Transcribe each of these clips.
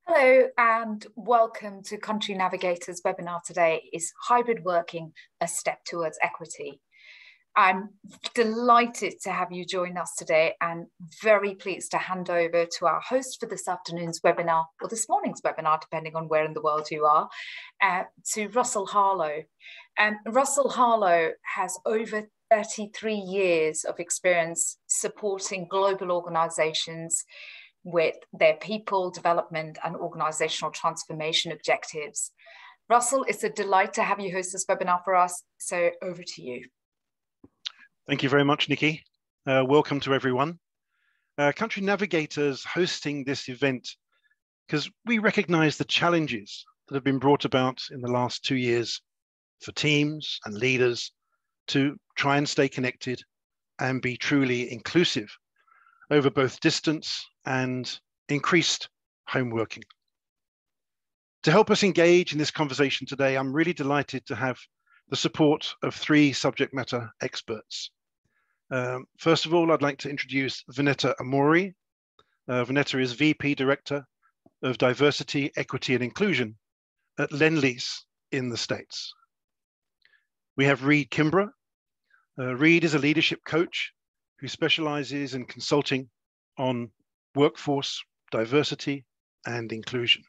Hello and welcome to Country Navigator's webinar today, Is Hybrid Working a Step Towards Equity? I'm delighted to have you join us today and very pleased to hand over to our host for this afternoon's webinar, or this morning's webinar, depending on where in the world you are, to Russell Harlow. Russell Harlow has over 33 years of experience supporting global organizations with their people development and organizational transformation objectives. Russell, it's a delight to have you host this webinar for us. So over to you. Thank you very much, Nikki. Welcome to everyone. Country Navigator's hosting this event because we recognize the challenges that have been brought about in the last 2 years for teams and leaders to try and stay connected and be truly inclusive over both distance and increased home working. To help us engage in this conversation today, I'm really delighted to have the support of 3 subject matter experts. First of all, I'd like to introduce Vineta Amori. Vineta is VP Director of Diversity, Equity and Inclusion at Lend-Lease in the States. We have Reid Kimbrough. Reid is a leadership coach who specializes in consulting on workforce, diversity, and inclusion.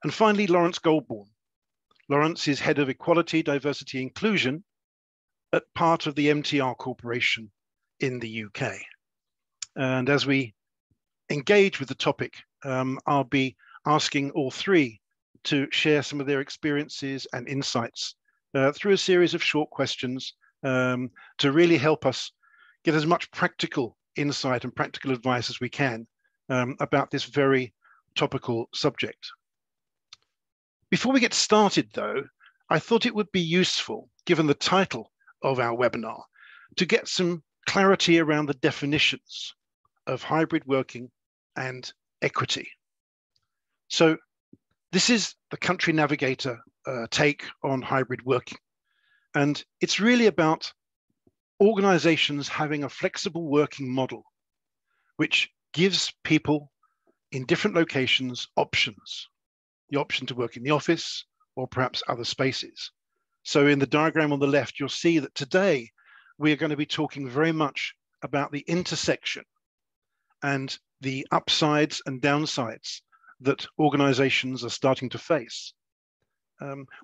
And finally, Laurence Gouldbourne. Laurence is Head of Equality, Diversity, Inclusion at part of the MTREL Corporation in the UK. And as we engage with the topic, I'll be asking all 3 to share some of their experiences and insights through a series of short questions to really help us get as much practical insight and practical advice as we can about this very topical subject. Before we get started though, I thought it would be useful, given the title of our webinar, to get some clarity around the definitions of hybrid working and equity. So this is the Country Navigator take on hybrid working. And it's really about organizations having a flexible working model, which gives people in different locations options, the option to work in the office or perhaps other spaces. So in the diagram on the left, you'll see that today we are going to be talking very much about the intersection and the upsides and downsides that organizations are starting to face.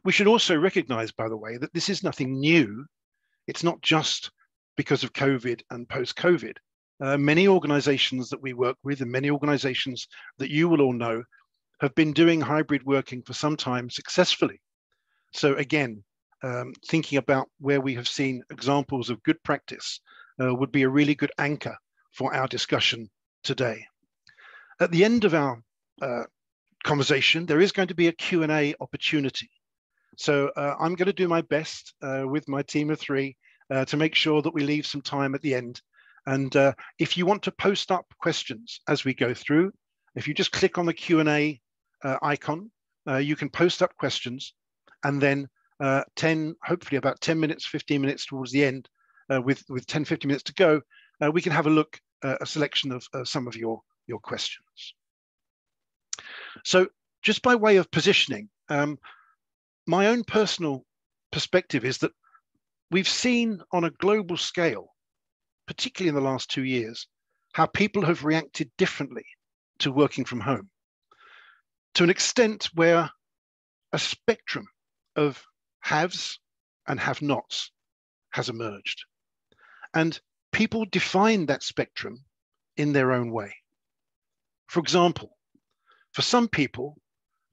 We should also recognize, by the way, that this is nothing new. It's not just because of COVID and post-COVID. Many organizations that we work with and many organizations that you will all know have been doing hybrid working for some time successfully. So again, thinking about where we have seen examples of good practice would be a really good anchor for our discussion today. At the end of our conversation, there is going to be a Q&A opportunity. So I'm going to do my best with my team of 3 to make sure that we leave some time at the end. And if you want to post up questions as we go through, if you just click on the Q&A icon, you can post up questions, and then hopefully about 10 minutes, 15 minutes towards the end, with 10, 15 minutes to go, we can have a look, a selection of some of your questions. So just by way of positioning, my own personal perspective is that we've seen on a global scale, particularly in the last 2 years, how people have reacted differently to working from home, to an extent where a spectrum of haves and have-nots has emerged. And people define that spectrum in their own way. For example, for some people,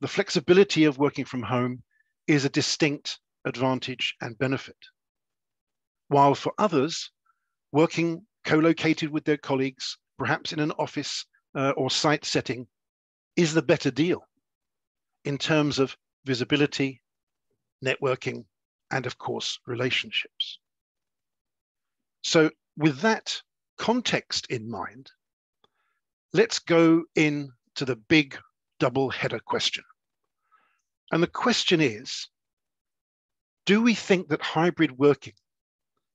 the flexibility of working from home is a distinct advantage and benefit. While for others, working co-located with their colleagues, perhaps in an office or site setting, is the better deal in terms of visibility, networking, and of course, relationships. So with that context in mind, let's go into the big double header question. And the question is, do we think that hybrid working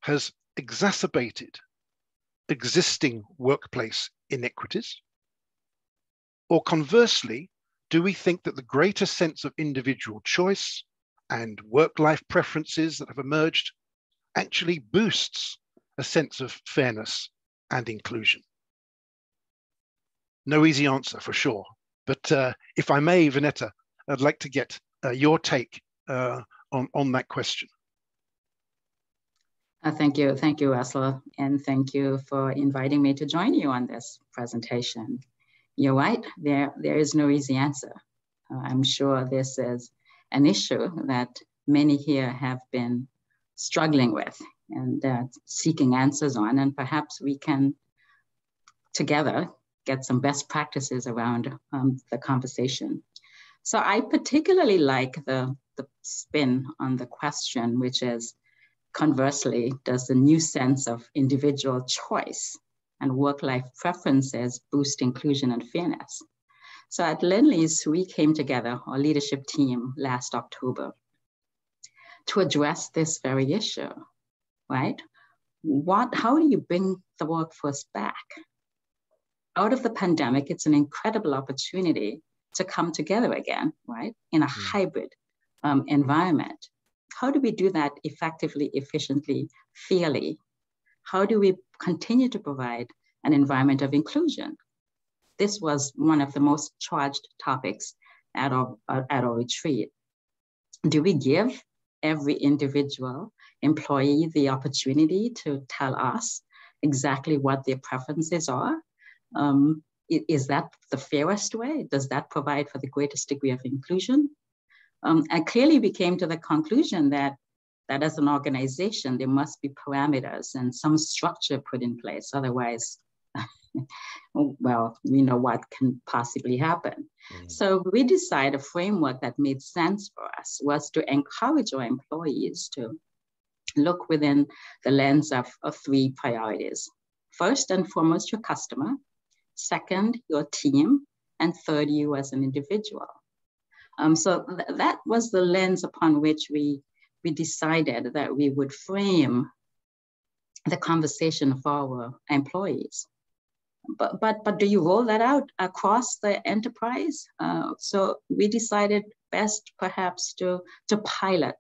has exacerbated existing workplace inequities? Or conversely, do we think that the greater sense of individual choice and work-life preferences that have emerged actually boosts a sense of fairness and inclusion? No easy answer for sure, but if I may, Vanetta, I'd like to get your take on that question. Thank you, Ursula, and thank you for inviting me to join you on this presentation. You're right, there is no easy answer. I'm sure this is an issue that many here have been struggling with and seeking answers on, and perhaps we can together get some best practices around the conversation. So I particularly like the spin on the question, which is, conversely, does the new sense of individual choice and work-life preferences boost inclusion and fairness? So at Lindley's, we came together, our leadership team, last October to address this very issue, right? How do you bring the workforce back? Out of the pandemic, it's an incredible opportunity to come together again, right? In a hybrid environment. How do we do that effectively, efficiently, fairly? How do we continue to provide an environment of inclusion? This was one of the most charged topics at our retreat. Do we give every individual employee the opportunity to tell us exactly what their preferences are? Is that the fairest way? Does that provide for the greatest degree of inclusion? And clearly we came to the conclusion that as an organization, there must be parameters and some structure put in place. Otherwise, well, we know what can possibly happen. So we decided a framework that made sense for us was to encourage our employees to look within the lens of three priorities. First and foremost, your customer. Second, your team. And third, you as an individual. So that was the lens upon which we decided that we would frame the conversation for our employees. But do you roll that out across the enterprise? So we decided best perhaps to pilot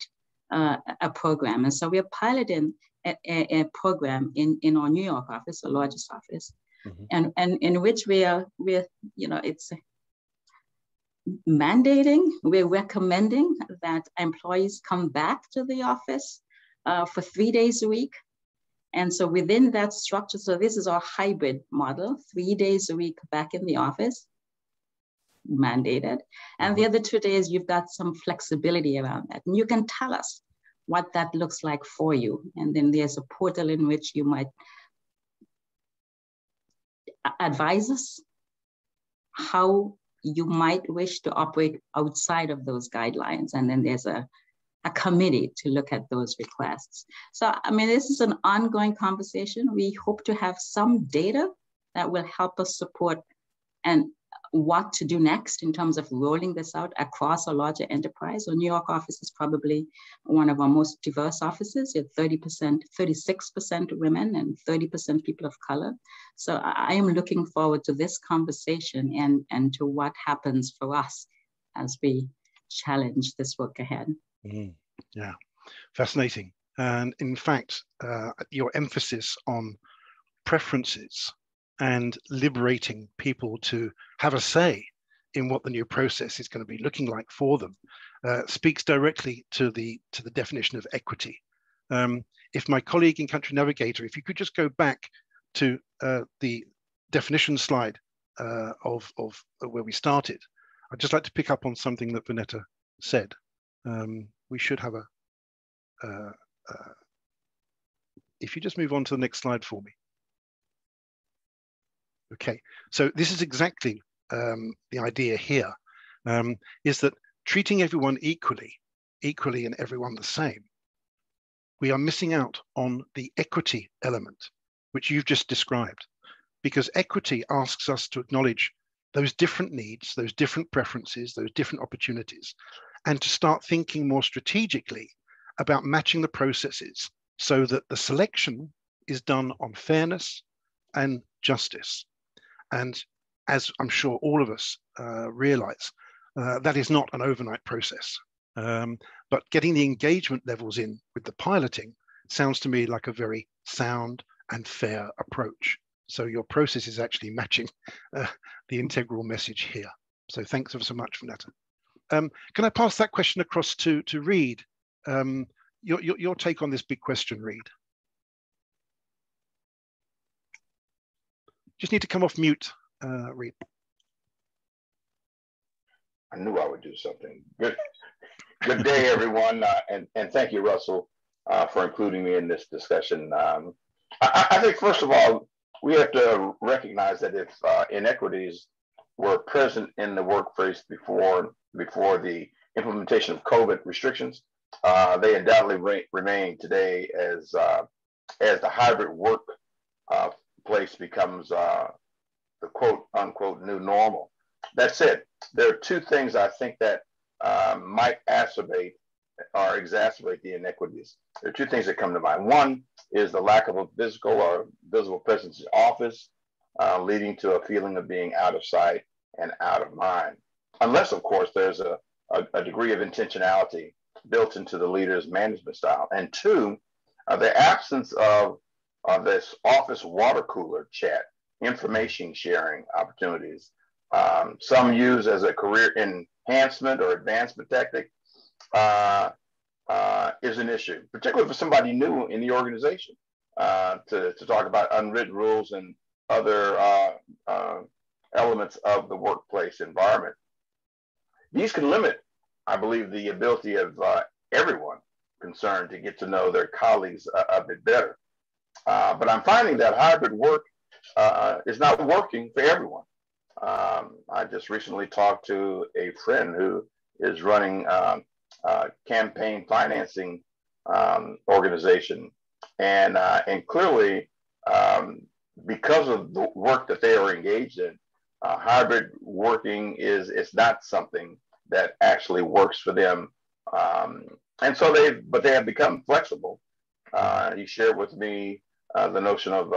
a program. And so we are piloting a program in our New York office, the largest office, and in which we're it's mandating, we're recommending that employees come back to the office for 3 days a week. And so within that structure, so this is our hybrid model, 3 days a week back in the office, mandated. And the other 2 days, you've got some flexibility around that. And you can tell us what that looks like for you. And then there's a portal in which you might advise us how you might wish to operate outside of those guidelines. And then there's a committee to look at those requests. So, I mean, this is an ongoing conversation. We hope to have some data that will help us support and what to do next in terms of rolling this out across a larger enterprise. Our New York office is probably one of our most diverse offices. You have 36% women and 30% people of color. So I am looking forward to this conversation and to what happens for us as we challenge this work ahead. Yeah, fascinating. And in fact, your emphasis on preferences and liberating people to have a say in what the new process is going to be looking like for them speaks directly to the definition of equity. If my colleague in Country Navigator, if you could just go back to the definition slide of where we started, I'd just like to pick up on something that Vanetta said. We should have if you just move on to the next slide for me. Okay, so this is exactly the idea here, is that treating everyone equally and everyone the same, we are missing out on the equity element, which you've just described, because equity asks us to acknowledge those different needs, those different preferences, those different opportunities, and to start thinking more strategically about matching the processes so that the selection is done on fairness and justice. And as I'm sure all of us realize, that is not an overnight process. But getting the engagement levels in with the piloting sounds to me like a very sound and fair approach. So your process is actually matching the integral message here. So thanks ever so much, Vanetta. Can I pass that question across to Reid? Your take on this big question, Reid. Just need to come off mute, Reid. I knew I would do something. Good day, everyone, and thank you, Russell, for including me in this discussion. I think, first of all, we have to recognize that if inequities were present in the workplace before the implementation of COVID restrictions, they undoubtedly remain today as the hybrid work place becomes the quote unquote new normal. That said, there are two things I think that might exacerbate the inequities. There are two things that come to mind. One is the lack of a physical or visible presence in office, leading to a feeling of being out of sight and out of mind. Unless, of course, there's a degree of intentionality built into the leader's management style. And two, the absence of this office water cooler chat, information sharing opportunities, some use as a career enhancement or advancement tactic, is an issue, particularly for somebody new in the organization, to talk about unwritten rules and other elements of the workplace environment. These can limit, I believe, the ability of everyone concerned to get to know their colleagues a bit better. But I'm finding that hybrid work is not working for everyone. I just recently talked to a friend who is running a campaign financing organization, and clearly, because of the work that they are engaged in, hybrid working is not something that actually works for them, and so they have become flexible. He shared with me the notion of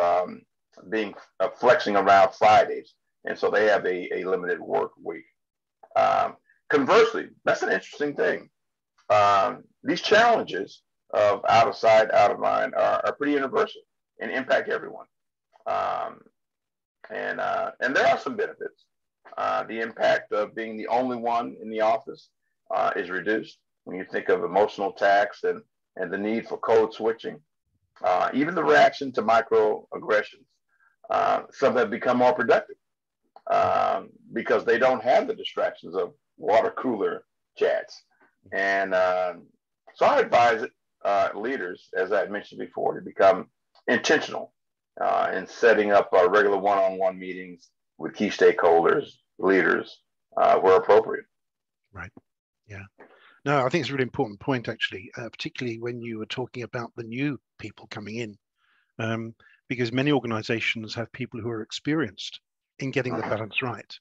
being flexing around Fridays, and so they have a limited work week. Conversely, that's an interesting thing. These challenges of out of sight, out of mind are pretty universal and impact everyone. And there are some benefits. The impact of being the only one in the office is reduced when you think of emotional tax and the need for code switching. Even the reaction to microaggressions. Some have become more productive because they don't have the distractions of water cooler chats. And so I advise leaders, as I had mentioned before, to become intentional in setting up regular one-on-one meetings with key stakeholders, leaders, where appropriate. Right. Yeah. No, I think it's a really important point, actually, particularly when you were talking about the new people coming in, because many organizations have people who are experienced in getting the balance right.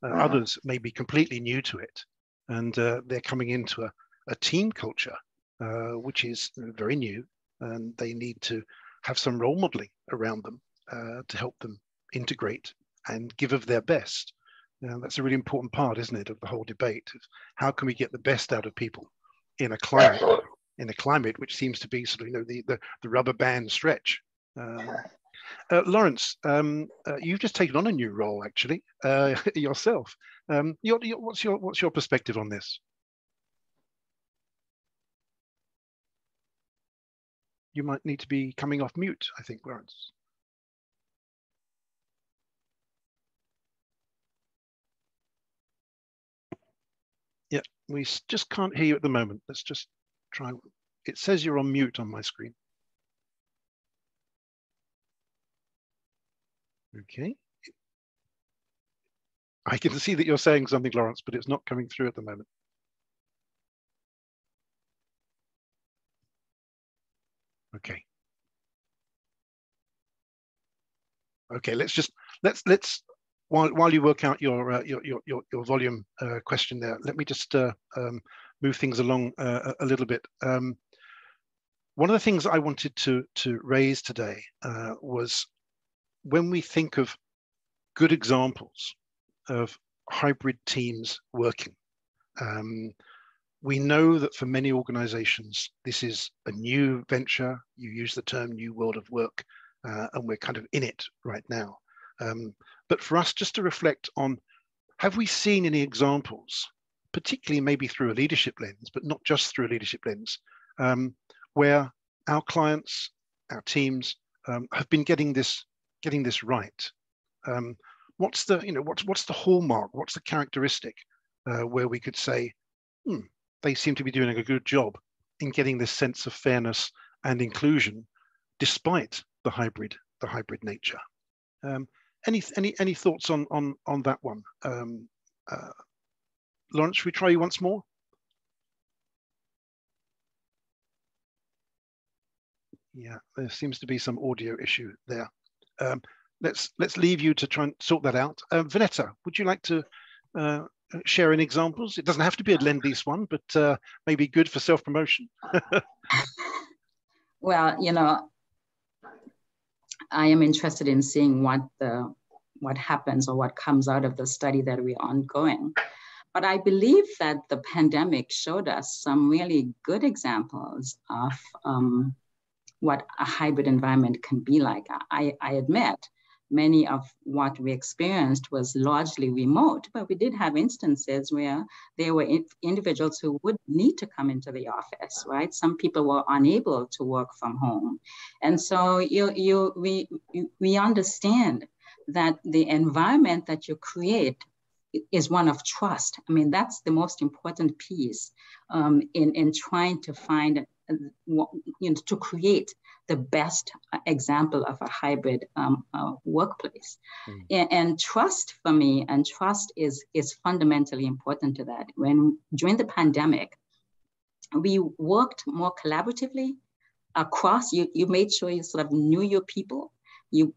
Others may be completely new to it, and they're coming into a team culture, which is very new, and they need to have some role modeling around them to help them integrate and give of their best. That's a really important part, isn't it, of the whole debate. How can we get the best out of people in a climate which seems to be sort of, the rubber band stretch. Laurence, you've just taken on a new role, actually, yourself. What's your perspective on this? You might need to be coming off mute, I think, Laurence. Yeah, we just can't hear you at the moment. Let's just try. It says you're on mute on my screen. Okay. I can see that you're saying something, Laurence, but it's not coming through at the moment. Okay. Okay, let's while you work out your volume question there, let me just move things along a little bit. One of the things I wanted to raise today was when we think of good examples of hybrid teams working. We know that for many organizations, this is a new venture. You use the term new world of work, and we're kind of in it right now. But for us just to reflect on, have we seen any examples, particularly maybe through a leadership lens, but not just through a leadership lens, where our clients, our teams have been getting this right? What's the hallmark? What's the characteristic where we could say, they seem to be doing a good job in getting this sense of fairness and inclusion, despite the hybrid nature? Any thoughts on that one? Laurence, should we try you once more? Yeah, there seems to be some audio issue there. Let's leave you to try and sort that out. Vanetta, would you like to share any examples? It doesn't have to be a Lend-Lease one, but maybe good for self-promotion. Well, I am interested in seeing what happens or what comes out of the study that we're ongoing. But I believe that the pandemic showed us some really good examples of what a hybrid environment can be like. I admit many of what we experienced was largely remote, but we did have instances where there were individuals who would need to come into the office, right? Some people were unable to work from home. And so we understand that the environment that you create is one of trust. I mean, that's the most important piece in trying to find, to create the best example of a hybrid workplace. And trust for me, and trust is fundamentally important to that. During the pandemic, we worked more collaboratively across, you made sure you sort of knew your people,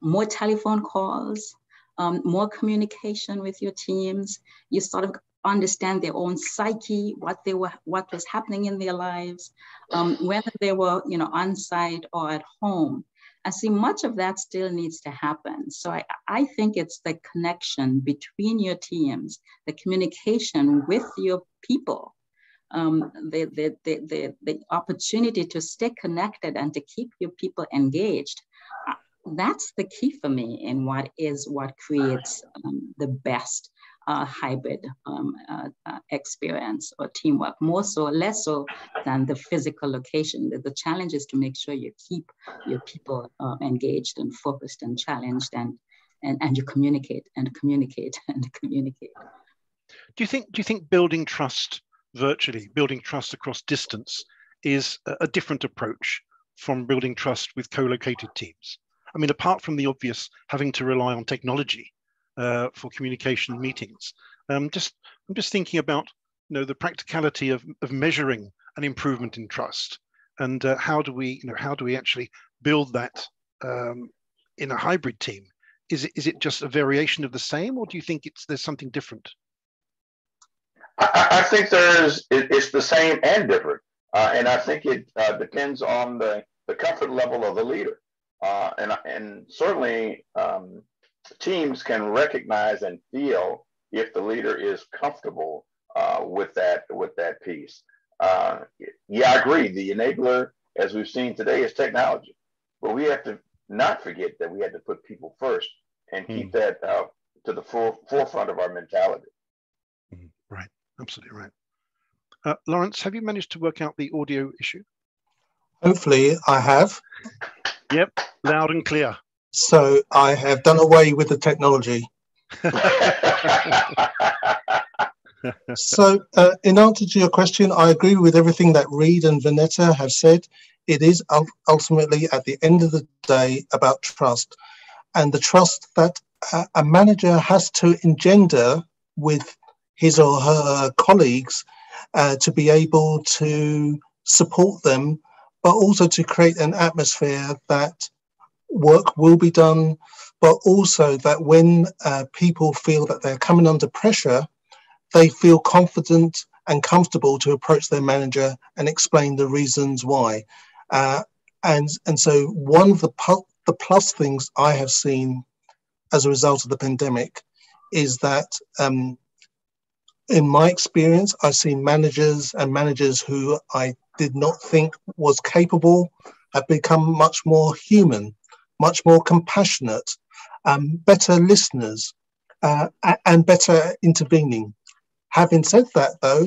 more telephone calls, more communication with your teams. You sort of understand their own psyche, what was happening in their lives, whether they were, on site or at home. I see much of that still needs to happen. So I think it's the connection between your teams, the communication with your people, the opportunity to stay connected and to keep your people engaged. That's the key for me in what creates the best hybrid experience or teamwork, less so than the physical location. The challenge is to make sure you keep your people engaged and focused and challenged, and you communicate and communicate and communicate. Do you think building trust virtually, building trust across distance, is a different approach from building trust with co-located teams? I mean, apart from the obvious having to rely on technology for communication and meetings, I'm just thinking about the practicality of measuring an improvement in trust, and how do we actually build that in a hybrid team? Is it just a variation of the same, or do you think there's something different? I think it's the same and different, and I think it depends on the comfort level of the leader. And certainly teams can recognize and feel if the leader is comfortable with that piece. Yeah, I agree. The enabler, as we've seen today, is technology, but we have to not forget that we had to put people first and keep that to the forefront of our mentality. Right, absolutely right. Laurence, have you managed to work out the audio issue? Hopefully, I have. Yep, loud and clear. So I have done away with the technology. So in answer to your question, I agree with everything that Reid and Vanetta have said. It is ultimately, at the end of the day, about trust, and the trust that a manager has to engender with his or her colleagues to be able to support them, but also to create an atmosphere that work will be done, but also that when people feel that they're coming under pressure, they feel confident and comfortable to approach their manager and explain the reasons why. And so one of the plus things I have seen as a result of the pandemic is that in my experience, I've seen managers who I did not think was capable have become much more human, much more compassionate, better listeners, and better intervening. Having said that, though,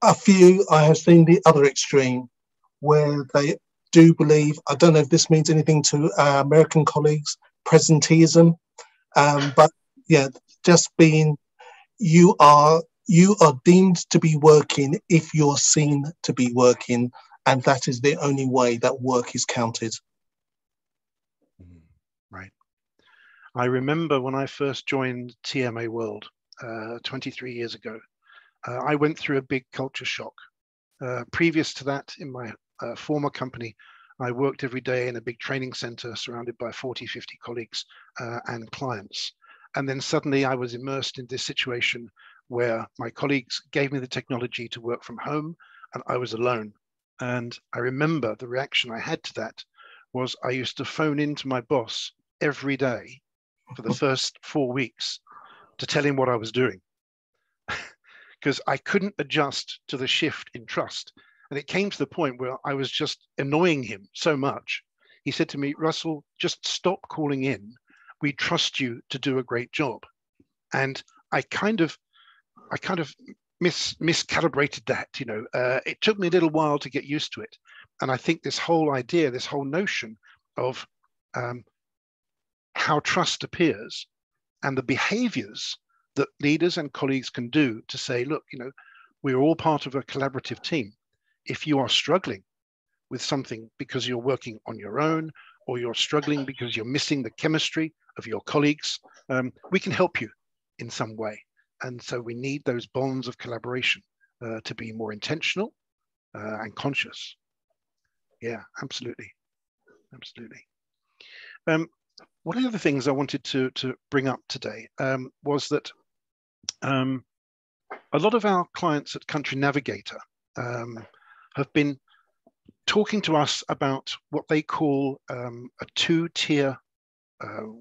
I have seen the other extreme where they do believe, I don't know if this means anything to our American colleagues, presenteeism, but yeah, just being, you are deemed to be working if you're seen to be working, and that is the only way that work is counted. Right. I remember when I first joined TMA World 23 years ago, I went through a big culture shock. Previous to that, in my former company, I worked every day in a big training center surrounded by 40, 50 colleagues and clients. And then suddenly I was immersed in this situation where my colleagues gave me the technology to work from home and I was alone. And I remember the reaction I had to that was I used to phone into my boss every day for the first 4 weeks to tell him what I was doing, because I couldn't adjust to the shift in trust. And it came to the point where I was just annoying him so much. He said to me, "Russell, just stop calling in. We trust you to do a great job." And I kind of miscalibrated that, you know. It took me a little while to get used to it. And I think this whole idea, this whole notion of how trust appears and the behaviors that leaders and colleagues can do to say, look, you know, we're all part of a collaborative team. If you are struggling with something because you're working on your own, or you're struggling because you're missing the chemistry of your colleagues, we can help you in some way. And so we need those bonds of collaboration to be more intentional and conscious. Yeah, absolutely. Absolutely. One of the other things I wanted to bring up today was that a lot of our clients at Country Navigator have been talking to us about what they call a two-tier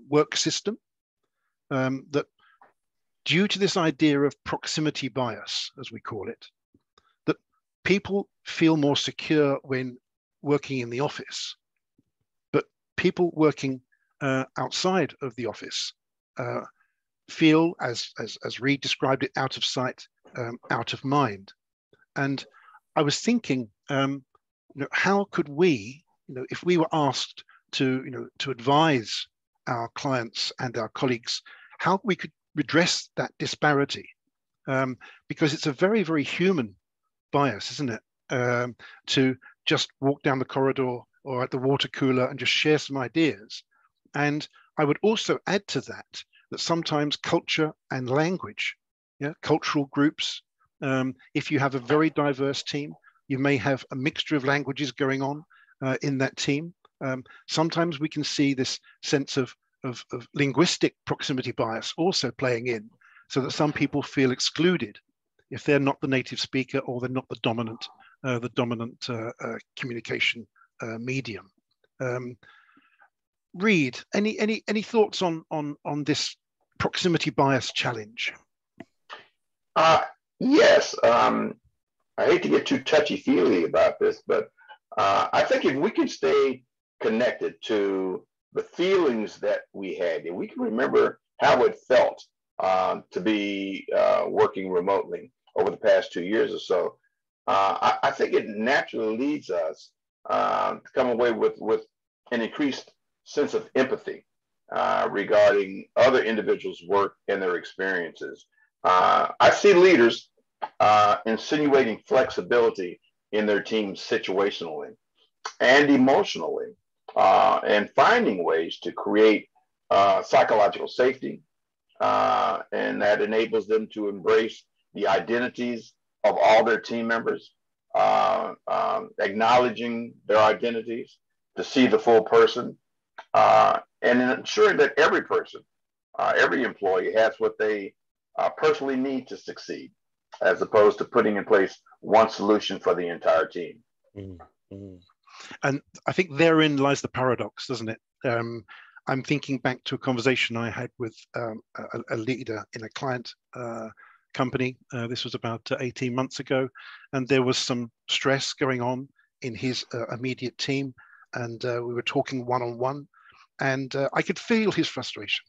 work system, that due to this idea of proximity bias, as we call it, that people feel more secure when working in the office, but people working outside of the office feel, as Reid described it, out of sight, out of mind. And I was thinking, you know, how could we, you know, if we were asked to, you know, to advise our clients and our colleagues, how we could redress that disparity, because it's a very, very human bias, isn't it? To just walk down the corridor or at the water cooler and just share some ideas. And I would also add to that sometimes culture and language, yeah, cultural groups. If you have a very diverse team, you may have a mixture of languages going on in that team. Sometimes we can see this sense of linguistic proximity bias also playing in, so that some people feel excluded if they're not the native speaker or they're not the dominant communication medium. Reid, any thoughts on this proximity bias challenge? Yes. I hate to get too touchy-feely about this, but I think if we can stay connected to the feelings that we had, and we can remember how it felt to be working remotely over the past 2 years or so, I think it naturally leads us to come away with an increased sense of empathy regarding other individuals' work and their experiences. I see leaders insinuating flexibility in their teams situationally and emotionally, and finding ways to create psychological safety, and that enables them to embrace the identities of all their team members, acknowledging their identities to see the full person, and ensuring that every person, every employee has what they personally need to succeed, as opposed to putting in place one solution for the entire team. Mm-hmm. And I think therein lies the paradox, doesn't it? I'm thinking back to a conversation I had with a leader in a client company. This was about 18 months ago, and there was some stress going on in his immediate team, and we were talking one-on-one, and I could feel his frustration.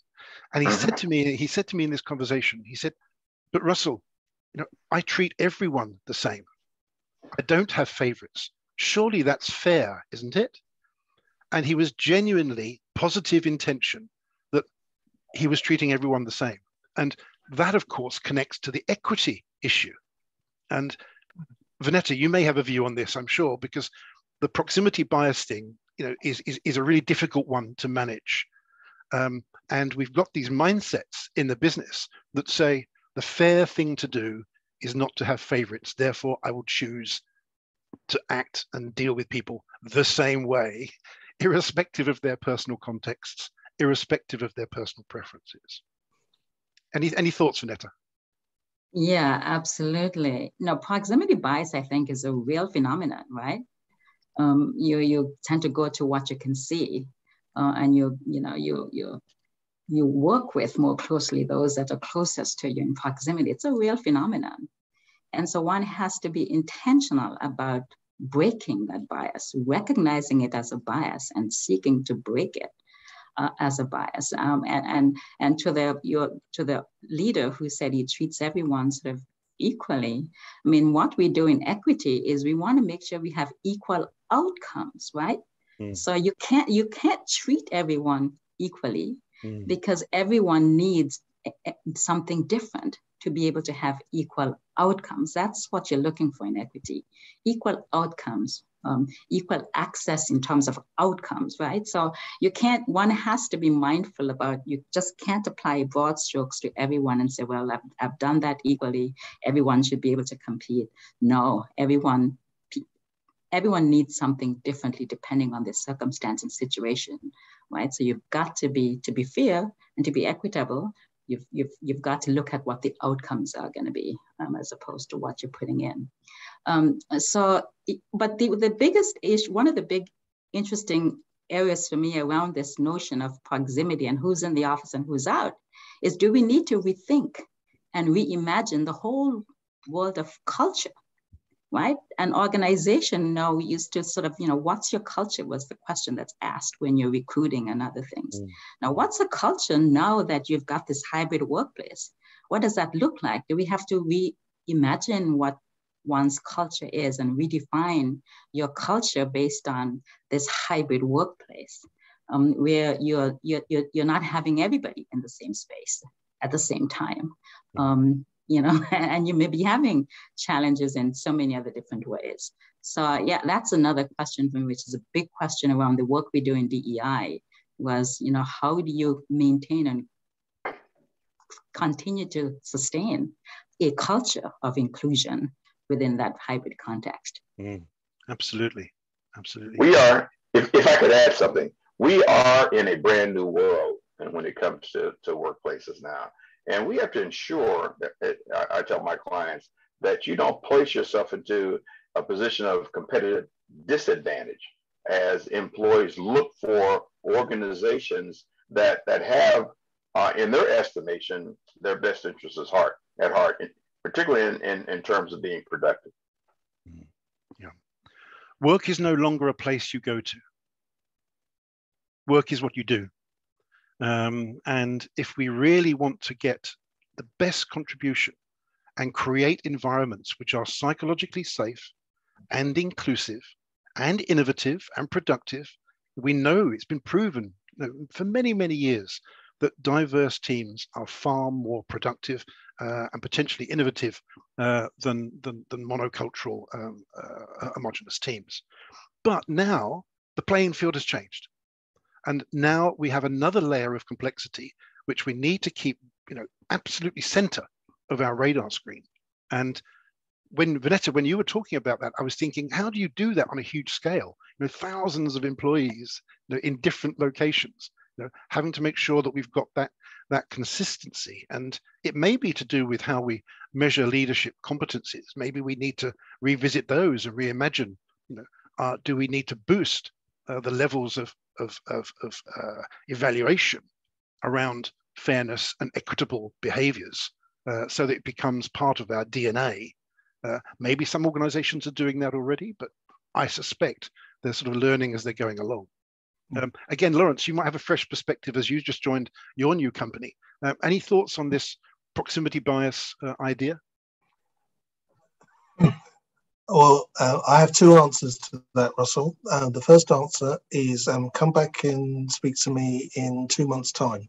And he said to me in this conversation, he said, "But Russell, I treat everyone the same. I don't have favorites. Surely that's fair, isn't it?" And he was genuinely positive intention that he was treating everyone the same. And that, of course, connects to the equity issue. And Vanetta, you may have a view on this, I'm sure, because the proximity bias thing, is a really difficult one to manage. And we've got these mindsets in the business that say the fair thing to do is not to have favorites. Therefore, I will choose to act and deal with people the same way, irrespective of their personal contexts, irrespective of their personal preferences. Any thoughts, Vanetta? Yeah, absolutely. Proximity bias, I think, is a real phenomenon, right? You tend to go to what you can see, and you work with more closely those that are closest to you in proximity. It's a real phenomenon. And so one has to be intentional about breaking that bias, recognizing it as a bias and seeking to break it as a bias. And to the leader who said he treats everyone sort of equally, I mean, what we do in equity is we want to make sure we have equal outcomes, right? So you can't treat everyone equally because everyone needs something different to be able to have equal outcomes. That's what you're looking for in equity: equal outcomes, equal access in terms of outcomes, right? So one has to be mindful about, you just can't apply broad strokes to everyone and say, well, I've done that equally, everyone should be able to compete. No, everyone needs something differently depending on their circumstance and situation, right? So you've got to be fair and to be equitable. You've got to look at what the outcomes are going to be, as opposed to what you're putting in. But the biggest issue, one of the big interesting areas for me around this notion of proximity and who's in the office and who's out is, do we need to rethink and reimagine the whole world of culture? Right? An organization now used to sort of, what's your culture was the question that's asked when you're recruiting and other things. Now, what's a culture now that you've got this hybrid workplace? What does that look like? Do we have to reimagine what one's culture is and redefine your culture based on this hybrid workplace, where you're not having everybody in the same space at the same time? And you may be having challenges in so many other different ways. So yeah, that's another question for me, which is a big question around the work we do in DEI, was, how do you maintain and continue to sustain a culture of inclusion within that hybrid context? Absolutely. Absolutely. We are, if I could add something, we are in a brand new world when it comes to workplaces now. And we have to ensure that, I tell my clients, that you don't place yourself into a position of competitive disadvantage as employees look for organizations that have, in their estimation, their best interests at heart, particularly in terms of being productive. Yeah. Work is no longer a place you go to. Work is what you do. And if we really want to get the best contribution and create environments which are psychologically safe and inclusive and innovative and productive, we know it's been proven for many, many years that diverse teams are far more productive and potentially innovative than monocultural homogenous teams. But now the playing field has changed. And now we have another layer of complexity, which we need to keep, absolutely center of our radar screen. And Vanetta, when you were talking about that, I was thinking, how do you do that on a huge scale? Thousands of employees in different locations, having to make sure that we've got that consistency. And it may be to do with how we measure leadership competencies. Maybe we need to revisit those and reimagine, do we need to boost the levels of evaluation around fairness and equitable behaviors, so that it becomes part of our DNA. Maybe some organizations are doing that already, but I suspect they're sort of learning as they're going along. Again, Laurence, you might have a fresh perspective as you just joined your new company. Any thoughts on this proximity bias idea? Well, I have two answers to that, Russell. The first answer is come back and speak to me in 2 months' time.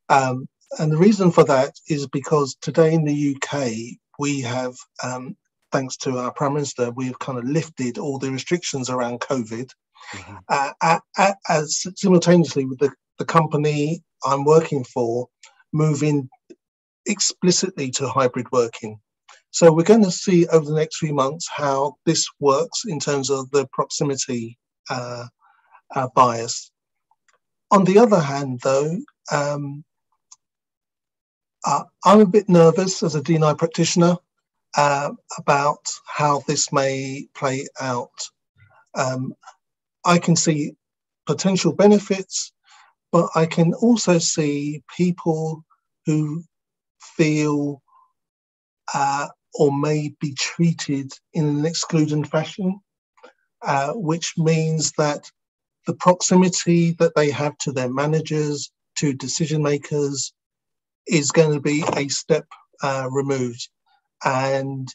And the reason for that is because today in the UK, we have, thanks to our Prime Minister, we've kind of lifted all the restrictions around COVID. As simultaneously with the company I'm working for moving explicitly to hybrid working. So we're going to see over the next few months how this works in terms of the proximity bias. On the other hand, though, I'm a bit nervous as a D&I practitioner about how this may play out. I can see potential benefits, but I can also see people who feel or may be treated in an excluding fashion, which means that the proximity that they have to their managers, to decision makers, is going to be a step removed. And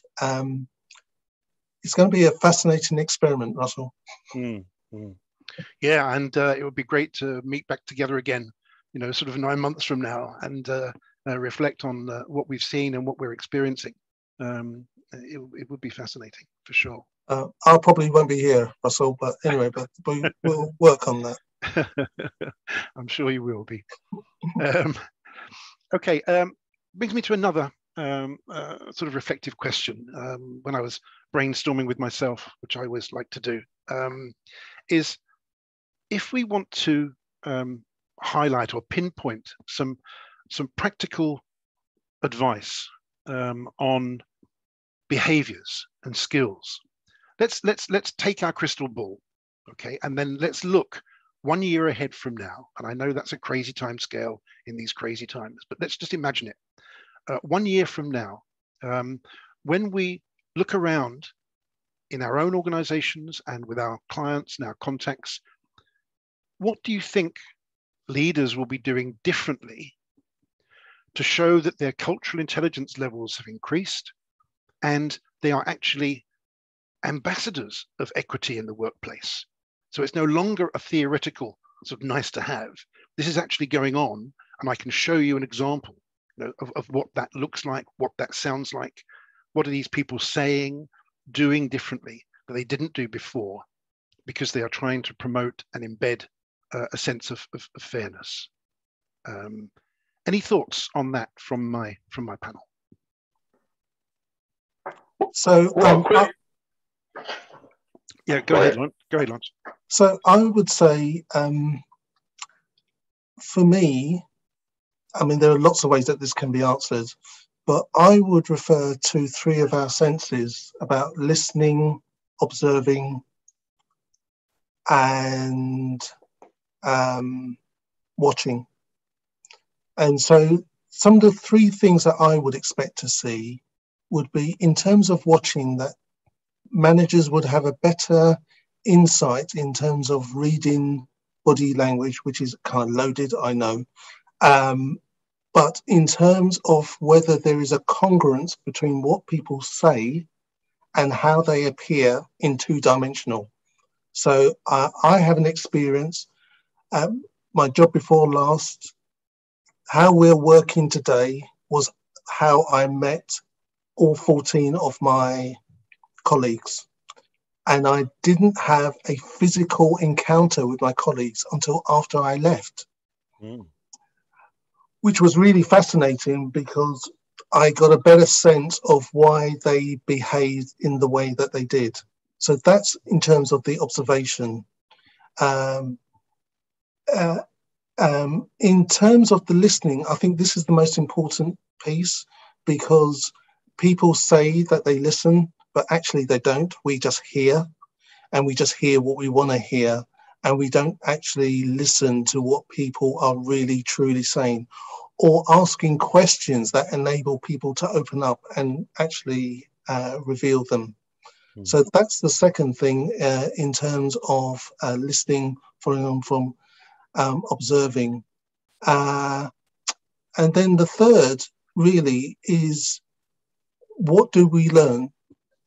it's going to be a fascinating experiment, Russell. Yeah, and it would be great to meet back together again, you know, sort of 9 months from now, and reflect on what we've seen and what we're experiencing. It would be fascinating for sure. I probably won't be here, Russell, but anyway, but we'll work on that. I'm sure you will be. Okay, brings me to another sort of reflective question. When I was brainstorming with myself, which I always like to do, is if we want to highlight or pinpoint some practical advice on behaviors and skills. Let's take our crystal ball, okay, and then let's look 1 year ahead from now. And I know that's a crazy time scale in these crazy times, but let's just imagine it. 1 year from now, when we look around in our own organizations and with our clients and our contacts, what do you think leaders will be doing differently to show that their cultural intelligence levels have increased and they are actually ambassadors of equity in the workplace? So it's no longer a theoretical sort of nice to have. This is actually going on, and I can show you an example, you know, of what that looks like, what that sounds like. What are these people saying, doing differently that they didn't do before, because they are trying to promote and embed a sense of fairness. Any thoughts on that from my panel? So, yeah, go ahead, Laurence. So I would say, for me, I mean, there are lots of ways that this can be answered, but I would refer to 3 of our senses about listening, observing, and watching. And so some of the 3 things that I would expect to see would be, in terms of watching, that managers would have a better insight in terms of reading body language, which is kind of loaded, I know. But in terms of whether there is a congruence between what people say and how they appear in 2-dimensional. So I have an experience, my job before last, how we're working today was how I met all 14 of my colleagues. And I didn't have a physical encounter with my colleagues until after I left, which was really fascinating because I got a better sense of why they behaved in the way that they did. So that's in terms of the observation. In terms of the listening, I think this is the most important piece, because people say that they listen, but actually they don't. We just hear, and we just hear what we want to hear. and we don't actually listen to what people are really truly saying, or asking questions that enable people to open up and actually reveal them. So that's the second thing in terms of listening, following on from observing. And then the third really is, what do we learn?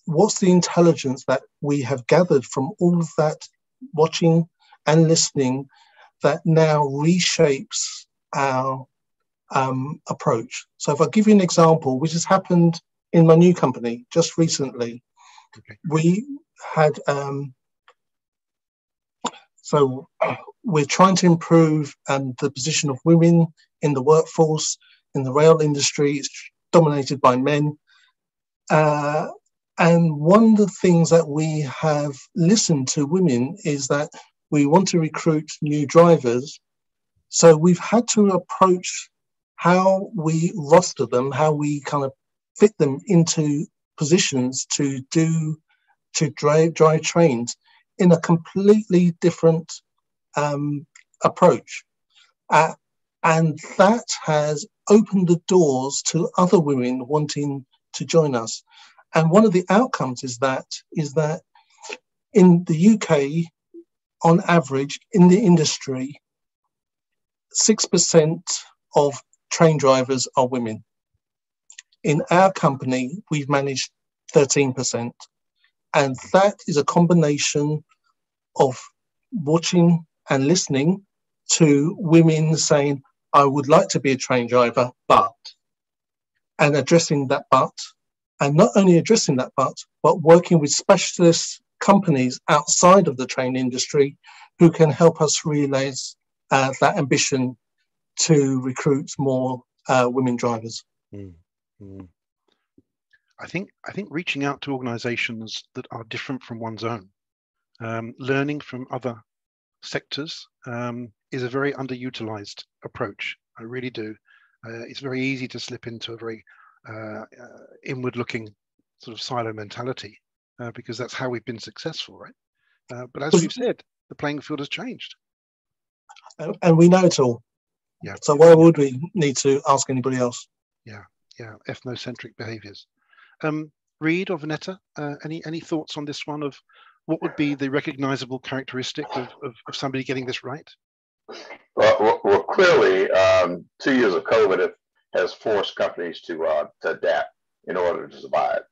What's the intelligence that we have gathered from all of that watching and listening that now reshapes our approach? So if I give you an example, which has happened in my new company just recently, we had, so we're trying to improve the position of women in the workforce. In the rail industry, it's dominated by men. And one of the things that we have listened to women is that we want to recruit new drivers. So we've had to approach how we roster them, how we kind of fit them into positions to drive trains in a completely different approach. And that has opened the doors to other women wanting to join us. And one of the outcomes is that in the UK, on average, in the industry, 6% of train drivers are women. In our company, we've managed 13%. And that is a combination of watching and listening to women saying, I would like to be a train driver, but, and addressing that but. And not only addressing that but working with specialist companies outside of the train industry who can help us realize that ambition to recruit more women drivers. I think reaching out to organizations that are different from one's own, learning from other sectors is a very underutilized approach. I really do. It's very easy to slip into a very inward-looking sort of silo mentality because that's how we've been successful, right? But as we've said, the playing field has changed. And we know it all. Yeah. So why would we need to ask anybody else? Yeah. Ethnocentric behaviors. Reid or Vanetta, any thoughts on this one of what would be the recognizable characteristic of somebody getting this right? Well, clearly, 2 years of COVID has forced companies to adapt in order to survive.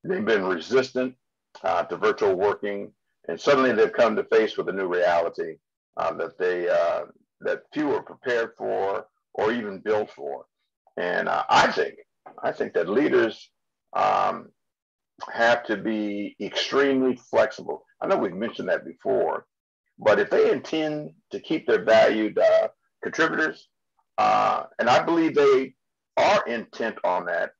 They've been resistant to virtual working, and suddenly they've come to face with a new reality that few are prepared for or even built for. And I think that leaders have to be extremely flexible. I know we've mentioned that before, but if they intend to keep their valued contributors, and I believe they are intent on that,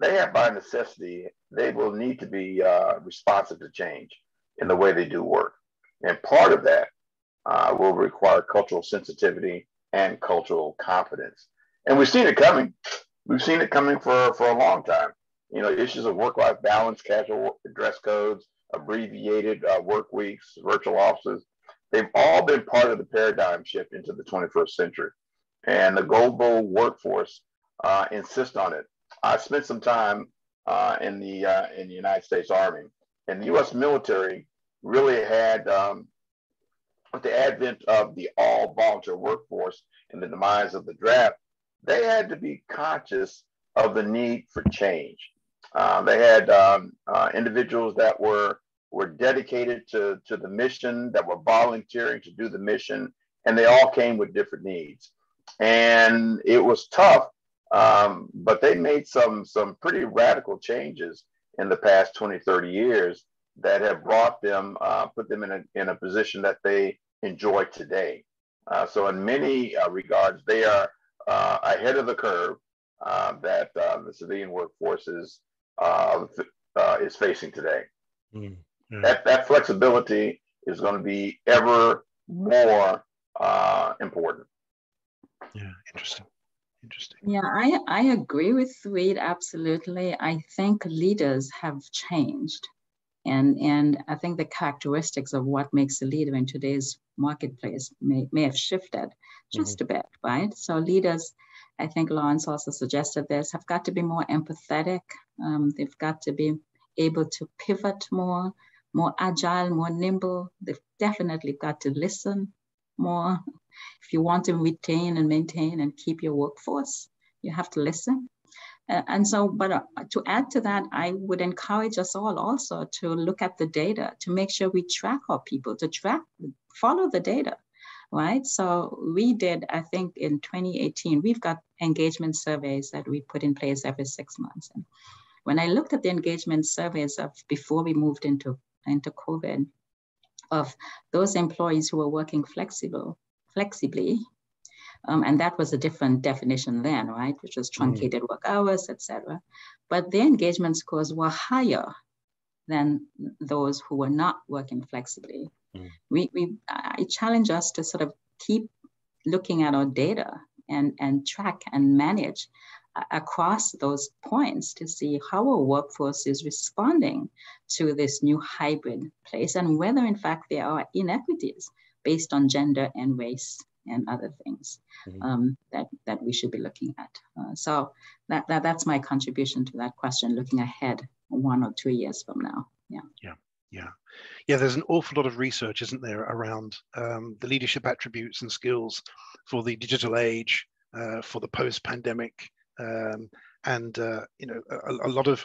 they have by necessity, they will need to be responsive to change in the way they do work. And part of that will require cultural sensitivity and cultural competence. And we've seen it coming. We've seen it coming for a long time. You know, issues of work-life balance, casual dress codes, abbreviated work weeks, virtual offices, they've all been part of the paradigm shift into the 21st century. And the global workforce insists on it. I spent some time in the United States Army, and the U.S. military really had, with the advent of the all-volunteer workforce and the demise of the draft, they had to be conscious of the need for change. They had individuals that were dedicated to the mission, that were volunteering to do the mission, and they all came with different needs. And it was tough, but they made some pretty radical changes in the past 20, 30 years that have brought them, put them in a position that they enjoy today. So in many regards, they are ahead of the curve that the civilian workforce is facing today. That flexibility is going to be ever more important. Yeah, interesting. Yeah, I agree with Reid, absolutely. I think leaders have changed. And I think the characteristics of what makes a leader in today's marketplace may have shifted just a bit, right? So leaders, I think Laurence also suggested this, have got to be more empathetic. They've got to be able to pivot more agile, more nimble. They've definitely got to listen more. If you want to retain and maintain and keep your workforce, you have to listen. And so, but to add to that, I would encourage us all also to look at the data, to make sure we track our people, follow the data, right? So we did, I think in 2018, we've got engagement surveys that we put in place every 6 months. And when I looked at the engagement surveys of before we moved into COVID, of those employees who were working flexibly, and that was a different definition then, right? Which was truncated work hours, etc. But their engagement scores were higher than those who were not working flexibly. I challenge us to sort of keep looking at our data and track and manage across those points to see how our workforce is responding to this new hybrid place, and whether in fact there are inequities based on gender and race and other things that we should be looking at. So that's my contribution to that question, looking ahead 1 or 2 years from now. Yeah, there's an awful lot of research, isn't there, around the leadership attributes and skills for the digital age, for the post-pandemic, and you know, a lot of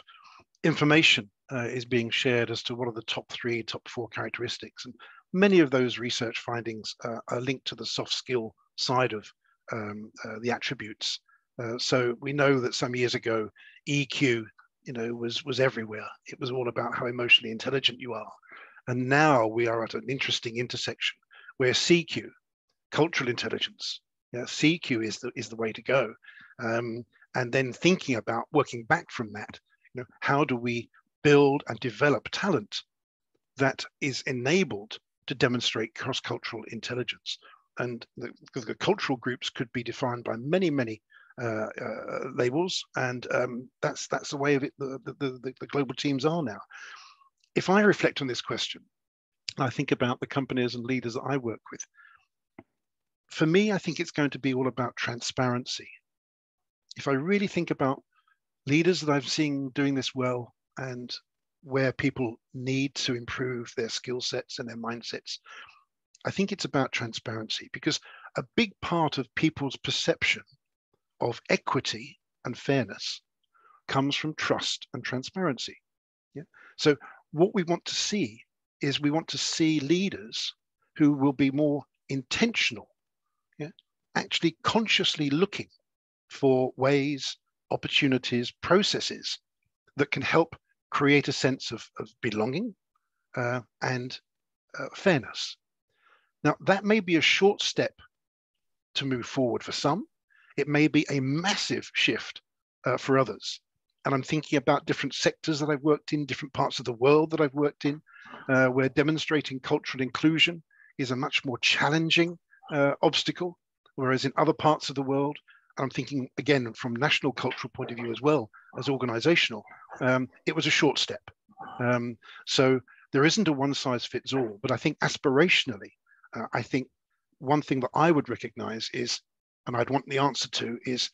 information is being shared as to what are the top 3, top 4 characteristics. And many of those research findings are linked to the soft skill side of the attributes. So we know that some years ago, EQ, you know, was everywhere. It was all about how emotionally intelligent you are. And now we are at an interesting intersection where CQ, cultural intelligence, CQ is the way to go. And then thinking about working back from that, you know, how do we build and develop talent that is enabled to demonstrate cross-cultural intelligence? And the cultural groups could be defined by many labels, and that's the way of it. The global teams are now. If I reflect on this question, I think about the companies and leaders that I work with. For me, I think it's going to be all about transparency. If I really think about leaders that I've seen doing this well and where people need to improve their skill sets and their mindsets, I think it's about transparency, because a big part of people's perception of equity and fairness comes from trust and transparency. So what we want to see is we want to see leaders who will be more intentional, actually consciously looking for ways, opportunities, processes that can help create a sense of belonging and fairness. Now, that may be a short step to move forward for some. It may be a massive shift for others. And I'm thinking about different sectors that I've worked in, different parts of the world that I've worked in, where demonstrating cultural inclusion is a much more challenging obstacle, whereas in other parts of the world, I'm thinking again from national cultural point of view as well as organizational, it was a short step. So there isn't a one size fits all, but I think aspirationally, I think one thing that I would recognize is, and I'd want the answer to, is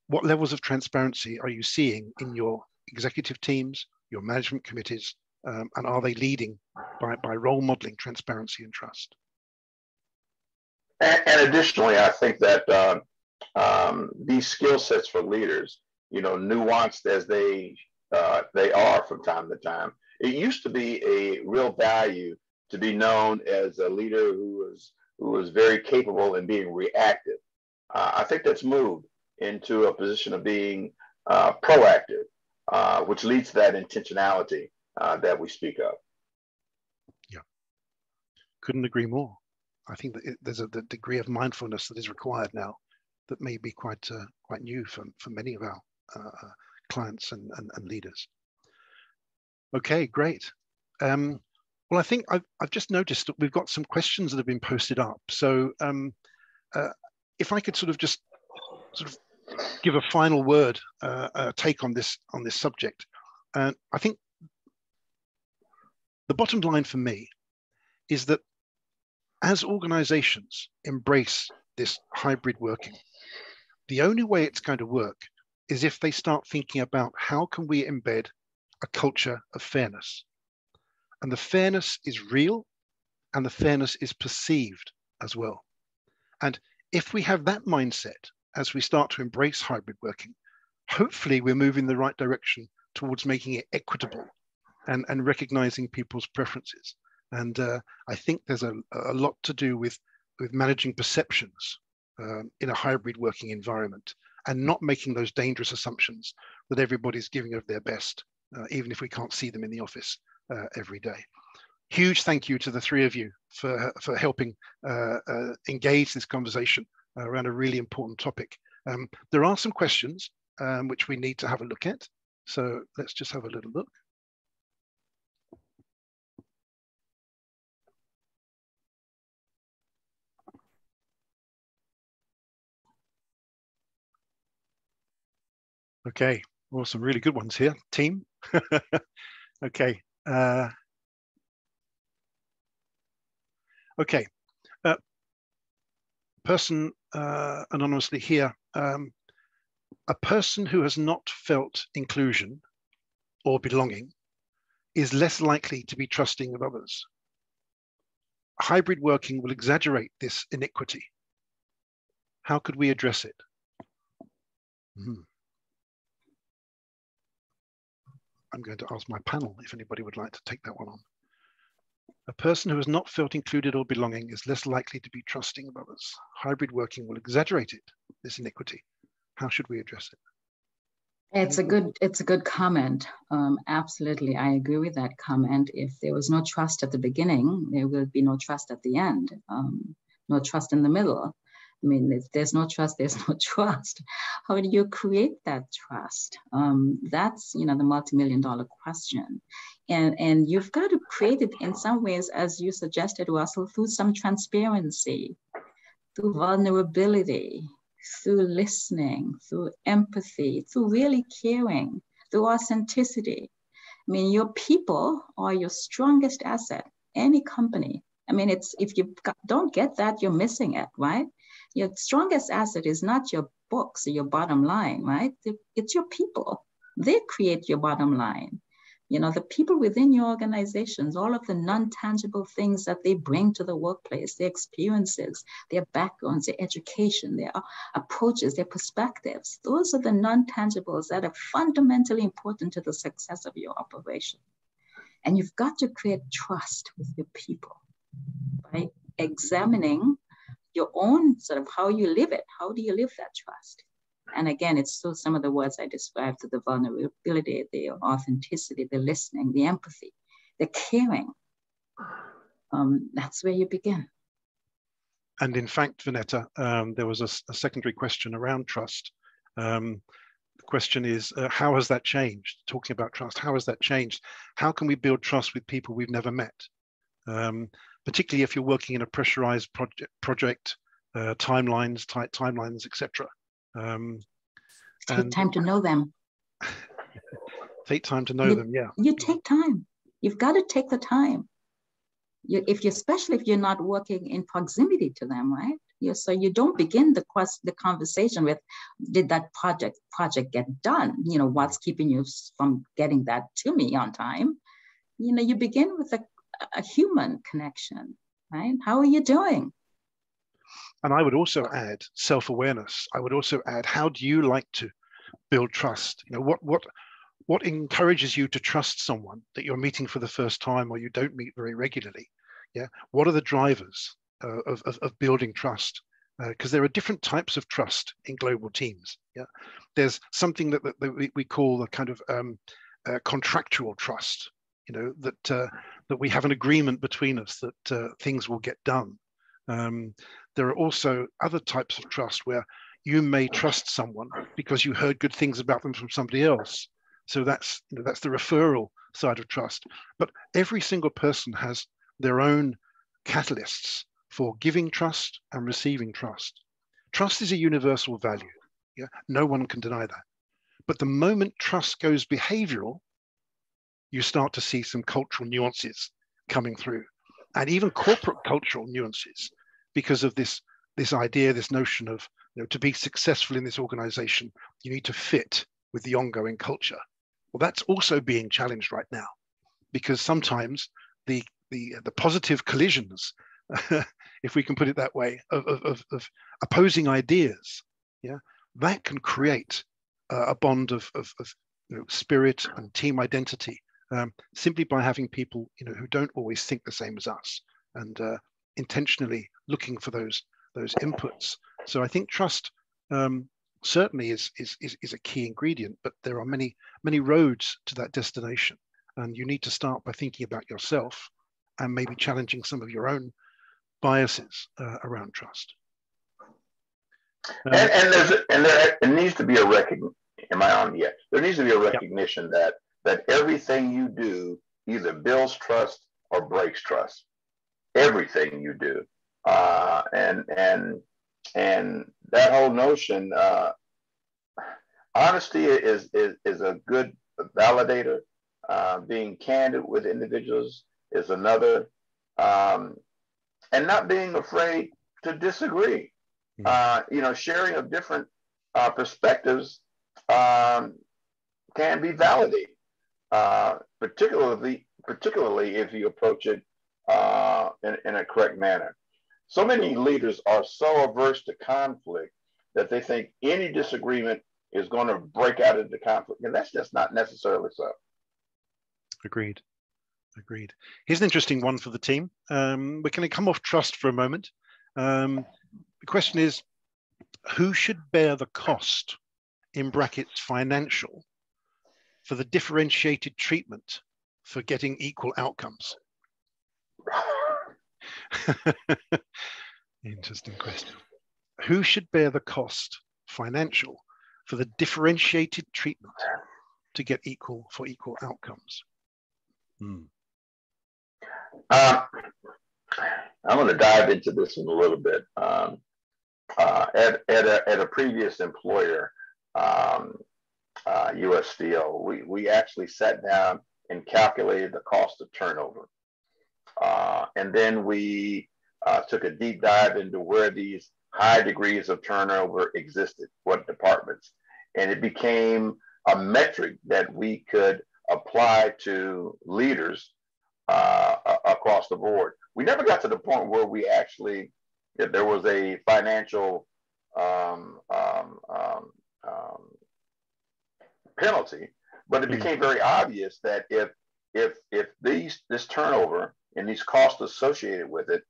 what levels of transparency are you seeing in your executive teams, your management committees, and are they leading by role modeling transparency and trust? And additionally, I think that these skill sets for leaders, you know, nuanced as they are from time to time, it used to be a real value to be known as a leader who was very capable in being reactive. I think that's moved into a position of being proactive, which leads to that intentionality that we speak of. Yeah, couldn't agree more. I think that there's a degree of mindfulness that is required now that may be quite new for many of our clients and leaders. Okay, great. Well, I think I've just noticed that we've got some questions that have been posted up. So if I could sort of give a final word take on this subject. I think The bottom line for me is that as organizations embrace this hybrid working, the only way it's going to work is if they start thinking about how can we embed a culture of fairness. And the fairness is real and the fairness is perceived as well. And if we have that mindset as we start to embrace hybrid working, hopefully we're moving in the right direction towards making it equitable and recognizing people's preferences. And I think there's a lot to do with managing perceptions in a hybrid working environment and not making those dangerous assumptions that everybody's giving of their best, even if we can't see them in the office every day. Huge thank you to the three of you for helping engage this conversation around a really important topic. There are some questions which we need to have a look at. So let's just have a little look. Okay, well, some really good ones here, team. Okay. Okay. Person anonymously here. A person who has not felt inclusion or belonging is less likely to be trusting of others. Hybrid working will exaggerate this inequity. How could we address it? I'm going to ask my panel if anybody would like to take that one on. A person who has not felt included or belonging is less likely to be trusting of others. Hybrid working will exaggerate it, this inequity. How should we address it? It's a good comment. Absolutely, I agree with that comment. If there was no trust at the beginning, there will be no trust at the end. No trust in the middle. I mean, if there's no trust, there's no trust. How do you create that trust? That's, the multi-million-dollar question. And you've got to create it in some ways, as you suggested, Russell, through some transparency, through vulnerability, through listening, through empathy, through really caring, through authenticity. I mean, your people are your strongest asset, any company. I mean, if you don't get that, you're missing it, right? Your strongest asset is not your books or your bottom line, right? It's your people. They create your bottom line. The people within your organizations, all of the non-tangible things that they bring to the workplace, their experiences, their backgrounds, their education, their approaches, their perspectives, those are the non-tangibles that are fundamentally important to the success of your operation. And you've got to create trust with your people by examining your own sort of how you live it. How do you live that trust? And again, it's still some of the words I described, the vulnerability, the authenticity, the listening, the empathy, the caring. That's where you begin. And in fact, Vanetta, there was a secondary question around trust. The question is, how has that changed? Talking about trust, how has that changed? How can we build trust with people we've never met? Particularly if you're working in a pressurized project, timelines, tight timelines, etc. Take time to know them. Take time to know them, yeah. You take time. You've got to take the time. Especially if you're not working in proximity to them, right? So you don't begin the conversation with, did that project get done? What's keeping you from getting that to me on time? You begin with a human connection, right? How are you doing? And I would also add self-awareness. I would also add, how do you like to build trust? What encourages you to trust someone that you're meeting for the first time or you don't meet very regularly? Yeah. What are the drivers of building trust? Because there are different types of trust in global teams. Yeah. There's something that we call the kind of contractual trust. That we have an agreement between us that things will get done. There are also other types of trust where you may trust someone because you heard good things about them from somebody else. So that's the referral side of trust. But every single person has their own catalysts for giving trust and receiving trust. Trust is a universal value. Yeah, no one can deny that. But the moment trust goes behavioral, you start to see some cultural nuances coming through, and even corporate cultural nuances, because of this idea, this notion of, to be successful in this organization, you need to fit with the ongoing culture. Well, that's also being challenged right now, because sometimes the positive collisions, if we can put it that way, of opposing ideas, that can create a bond of spirit and team identity, simply by having people who don't always think the same as us, and intentionally looking for those inputs. So I think trust certainly is a key ingredient, but there are many roads to that destination, and you need to start by thinking about yourself and maybe challenging some of your own biases around trust. There needs to be a recognition. Am I on yet? There needs to be a recognition that everything you do either builds trust or breaks trust. Everything you do, and that whole notion, honesty is a good validator. Being candid with individuals is another, and not being afraid to disagree. Sharing of different perspectives can be validated, particularly if you approach it in a correct manner. So many leaders are so averse to conflict that they think any disagreement is going to break out into conflict, and that's just not necessarily so. Agreed. Here's an interesting one for the team. We're going to come off trust for a moment. The question is, who should bear the cost, in brackets financial, for the differentiated treatment for getting equal outcomes? Interesting question. Who should bear the cost, financial, for the differentiated treatment to get equal outcomes? I'm going to dive into this one a little bit. At a previous employer, U.S. Steel, we actually sat down and calculated the cost of turnover. And then we took a deep dive into where these high degrees of turnover existed, what departments. And it became a metric that we could apply to leaders across the board. We never got to the point where we actually, there was a financial penalty, but it became very obvious that if this turnover and these costs associated with it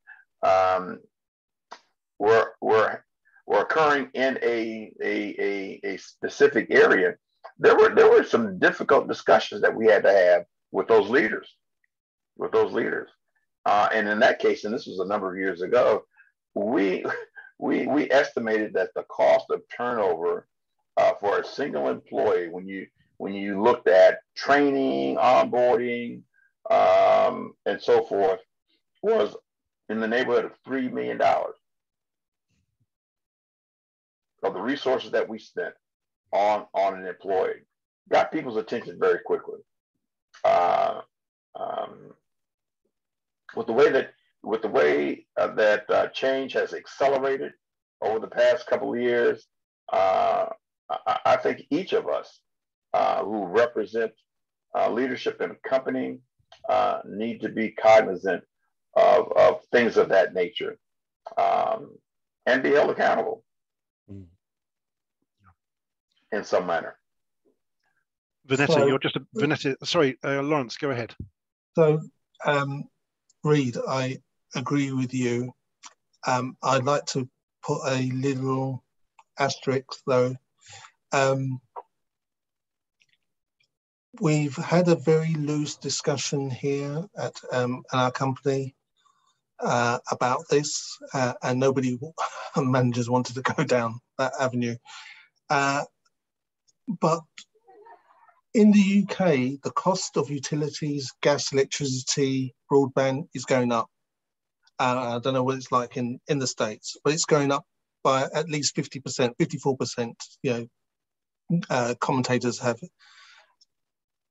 were occurring in a specific area, there were some difficult discussions that we had to have with those leaders. And in that case, and this was a number of years ago, we estimated that the cost of turnover for a single employee, when you looked at training, onboarding, and so forth, was in the neighborhood of $3 million of the resources that we spent on an employee. Got people's attention very quickly. With the way that change has accelerated over the past couple of years, I think each of us who represent leadership in a company need to be cognizant of things of that nature, and be held accountable in some manner. Vanessa, sorry, Laurence, go ahead. So, Reid, I agree with you. I'd like to put a little asterisk though. We've had a very loose discussion here at our company about this, and nobody, managers wanted to go down that avenue. But in the UK, the cost of utilities, gas, electricity, broadband is going up. I don't know what it's like in the States, but it's going up by at least 50%, 54%. Commentators have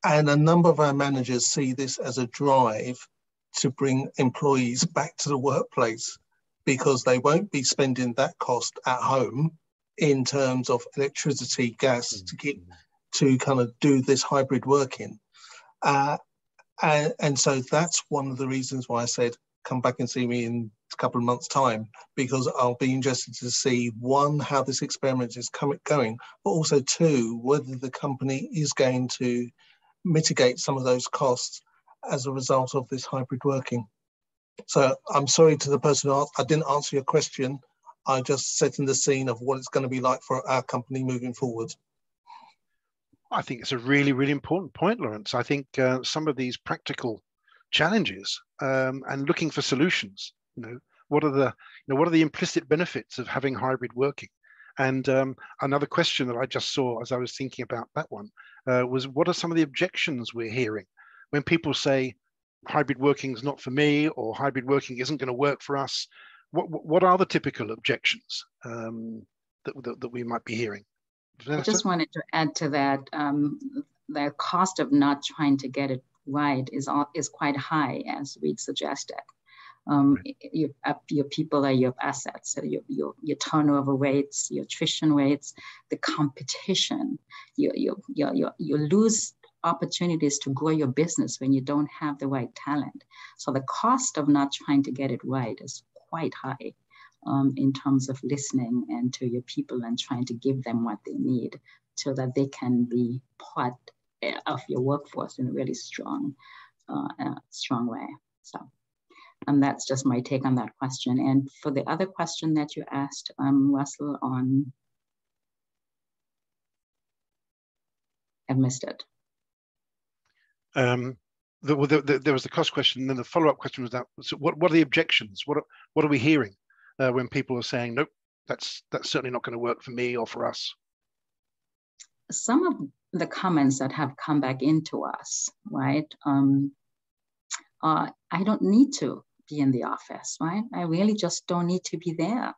And a number of our managers see this as a drive to bring employees back to the workplace, because they won't be spending that cost at home in terms of electricity, gas, to kind of do this hybrid working. And so that's one of the reasons why I said, come back and see me in a couple of months' time, because I'll be interested to see, one, how this experiment is going, but also two, whether the company is going to mitigate some of those costs as a result of this hybrid working. So I'm sorry to the person who asked, I didn't answer your question. I just set in the scene of what it's going to be like for our company moving forward. I think it's a really, really important point, Laurence. I think some of these practical challenges and looking for solutions, what are the implicit benefits of having hybrid working? And another question that I just saw as I was thinking about that one was, what are some of the objections we're hearing when people say hybrid working is not for me, or hybrid working isn't going to work for us? What are the typical objections that we might be hearing? I just wanted to add to that, the cost of not trying to get it right is quite high, as Reid suggested. Your people are your assets, so your turnover rates, your attrition rates, the competition. You lose opportunities to grow your business when you don't have the right talent. So the cost of not trying to get it right is quite high in terms of listening and to your people and trying to give them what they need so that they can be part of your workforce in a really strong way. So, and that's just my take on that question. And for the other question that you asked, Russell, on, I've missed it. There was the cost question, and then the follow-up question was that. So what are the objections? What are we hearing when people are saying, nope, that's certainly not going to work for me or for us? Some of the comments that have come back into us, right? I don't need to be in the office, right? I really just don't need to be there.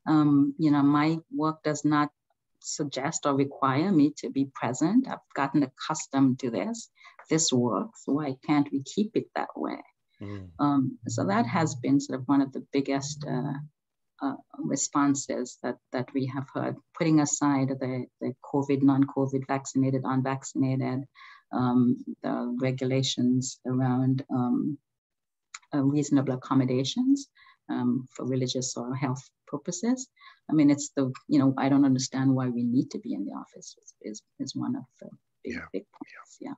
My work does not suggest or require me to be present. I've gotten accustomed to this. This works. Why can't we keep it that way? So that has been sort of one of the biggest responses that we have heard, putting aside the COVID, non-COVID, vaccinated, unvaccinated, the regulations around reasonable accommodations for religious or health purposes. I mean, it's I don't understand why we need to be in the office is one of the big points. Yeah.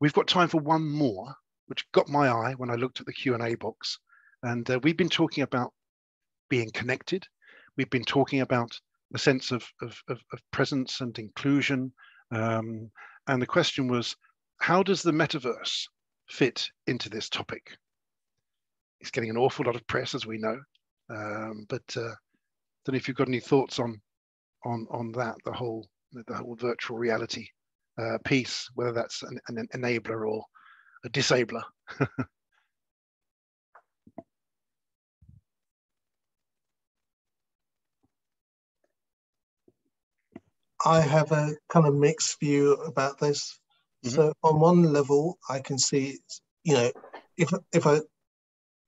We've got time for one more, which got my eye when I looked at the Q&A box. And we've been talking about being connected. We've been talking about the sense of presence and inclusion. And the question was, how does the metaverse fit into this topic? It's getting an awful lot of press, as we know. But I don't know if you've got any thoughts on that, the whole virtual reality piece, whether that's an enabler or a disabler. I have a kind of mixed view about this. So on one level, I can see, if I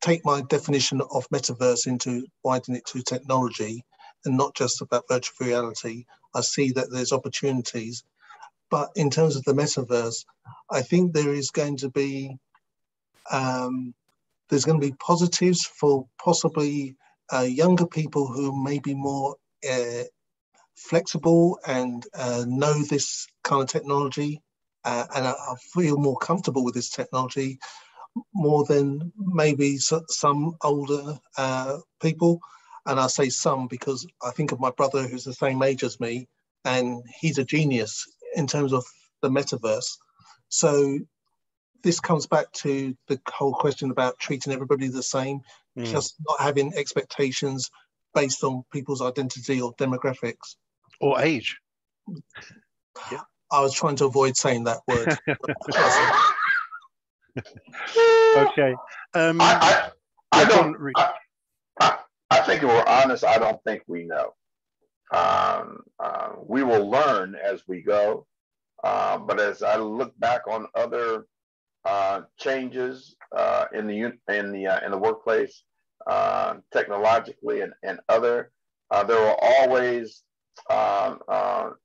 take my definition of metaverse into widen it to technology and not just about virtual reality, I see that there's opportunities. But in terms of the metaverse, I think there is going to be positives for possibly younger people who may be more flexible and know this kind of technology and I feel more comfortable with this technology more than maybe some older people. And I say some because I think of my brother who's the same age as me, and he's a genius in terms of the metaverse. So this comes back to the whole question about treating everybody the same, just not having expectations based on people's identity or demographics. Or age. Yeah. I was trying to avoid saying that word. Okay. I think if we're honest, I don't think we know. We will learn as we go. But as I look back on other changes in the workplace, technologically and other, there were always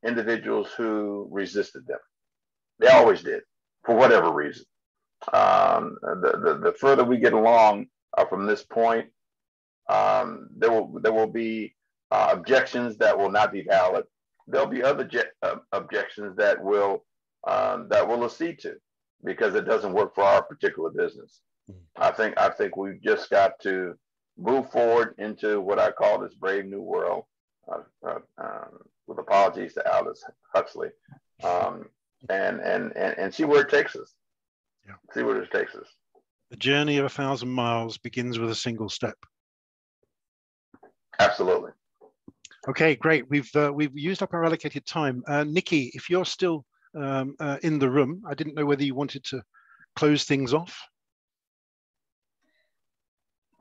individuals who resisted them. They always did, for whatever reason. The further we get along from this point, there will be objections that will not be valid. There'll be other objections that will accede to, because it doesn't work for our particular business. I think we've just got to move forward into what I call this brave new world, with apologies to Aldous Huxley, and see where it takes us. Yeah. See where it takes us. The journey of 1,000 miles begins with a single step. Absolutely. Okay, great. We've used up our allocated time. Nikki, if you're still in the room, I didn't know whether you wanted to close things off.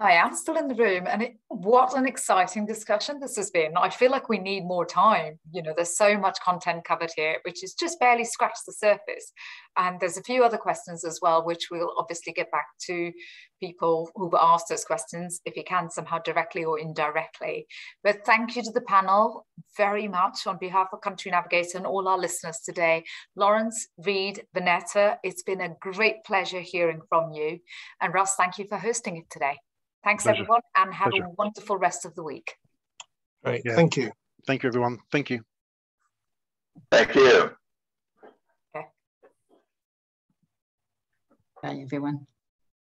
I am still in the room, and what an exciting discussion this has been. I feel like we need more time. You know, there's so much content covered here, which is just barely scratched the surface. And there's a few other questions as well, which we'll obviously get back to people who were asked those questions, if you can, somehow directly or indirectly. But thank you to the panel very much on behalf of Country Navigator and all our listeners today. Laurence, Reid, Vanetta, it's been a great pleasure hearing from you. And Russ, thank you for hosting it today. Thanks, Pleasure. everyone, and have Pleasure. a wonderful rest of the week. Great. Yeah. Thank you. Thank you, everyone. Thank you. Thank you. Okay. Bye, everyone.